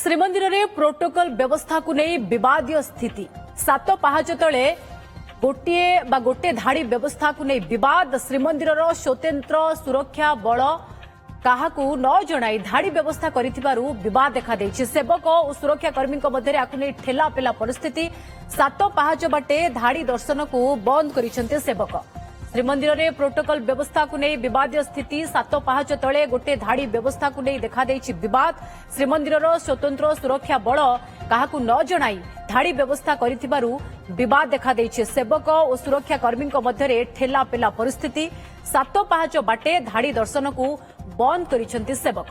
श्रीमंदिर में प्रोटोकॉल व्यवस्था को नहीं विवादीय स्थिति सात पहाच तले गोटे धाड़ी व्यवस्था को नहीं विवाद श्रीमंदिर स्वतंत्र सुरक्षा बल काहाकू न जणाई धाड़ी व्यवस्था करिथिबारु विवाद देखा देछि। सेवक और सुरक्षाकर्मी मध्य आकु नहीं ठेलापेला परिस्थिति सात पहाच बाटे धाड़ी दर्शन को बंद करिसेंते सेवक। श्रीमंदिर में प्रोटोकॉल व्यवस्था को नहीं विवादीय स्थिति सात पहाच तले गोटे धाड़ी व्यवस्था को नहीं देखा देछि विवाद श्रीमंदिर स्वतंत्र सुरक्षा बल काहाकू न जणाई धाड़ी व्यवस्था करिथिबारु विवाद देखा देछि। सेवक और सुरक्षाकर्मी मध्य ठेलापेला परिस्थिति सात पहाच बाटे धाड़ी दर्शन को बंद करिसेंते सेवक।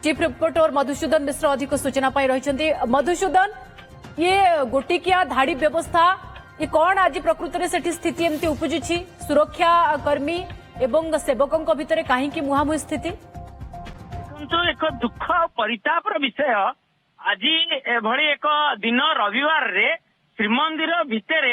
चीफ रिपोर्टर मधुसूदन मिश्र अधिक सूचना पाई रहिसेंते। मधुसूदन, ये गोटिकिया धाड़ी व्यवस्था ये कौन आज प्रकृत में सेठी स्थिति एमती उपजुची सुरक्षा कर्मी एवं सेवकों भितर कहीं मुहांमुही स्थिति एक दुख परिताप विषय आज एभली एक दिन रविवार रे श्रीमंदिर भितर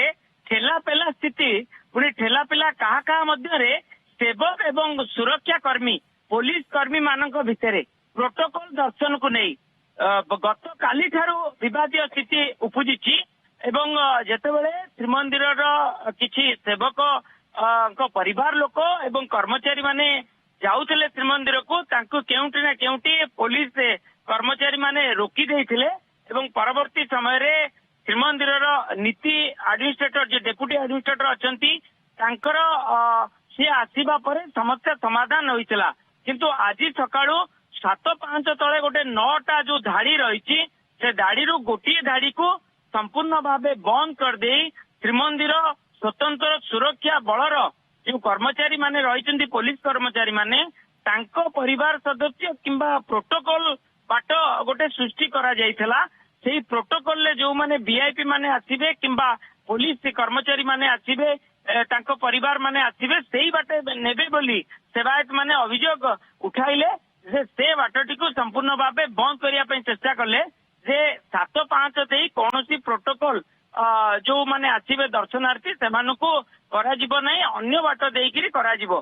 ठेलापेला स्थिति पुणी ठेलापेला कहा कहा मध्य सेवक एवं सुरक्षा कर्मी पुलिस कर्मी मानक भितर प्रोटोकॉल दर्शन को नहीं गत काली ठारू विवादीय स्थिति उपजुची एवं जेतेबेले श्रीमंदिर किछि सेवक परिवार लोक एवं कर्मचारी माने जाउथिले श्रीमंदिर को तांको केउंटी ना केउंटी पुलिस कर्मचारी माने रोकी देइथिले एवं परवर्ती समय रे श्रीमंदिर नीति एडमिनिस्ट्रेटर जे डेप्यूटी एडमिनिस्ट्रेटर अछंती तांकर से आसीबा परे समस्या समाधान होइतिला। किंतु आज सकाळू 7-5 तळे गोटे 9टा जो धाड़ी रहिछि से धाड़ी रु गोटिए धाड़ी को संपूर्ण भावे बंद कर दे श्रीमंदिर स्वतंत्र सुरक्षा बलर जो कर्मचारी माने रही पुलिस कर्मचारी माने तांको परिवार सदस्य किंबा प्रोटोकॉल बाट गोटे सृष्टि करा जाइथिला। सेही प्रोटोकॉल ले जो माने वीआईपी माने आसीबे किंबा पुलिस कर्मचारी माने आसीबे तांको परिवार माने आसीबे सेही बाटे नेबे बोली सेवायत माने अभियोग उठाइले से बाटटी को संपूर्ण भावे बंद करिया पई चेष्टा कले जे 7-5 देई कोनोसी प्रोटोकॉल जो माने आसीबे दर्शनार्थी सेमानको कराजिबो नै अन्य बाट देइकिरी कराजिबो।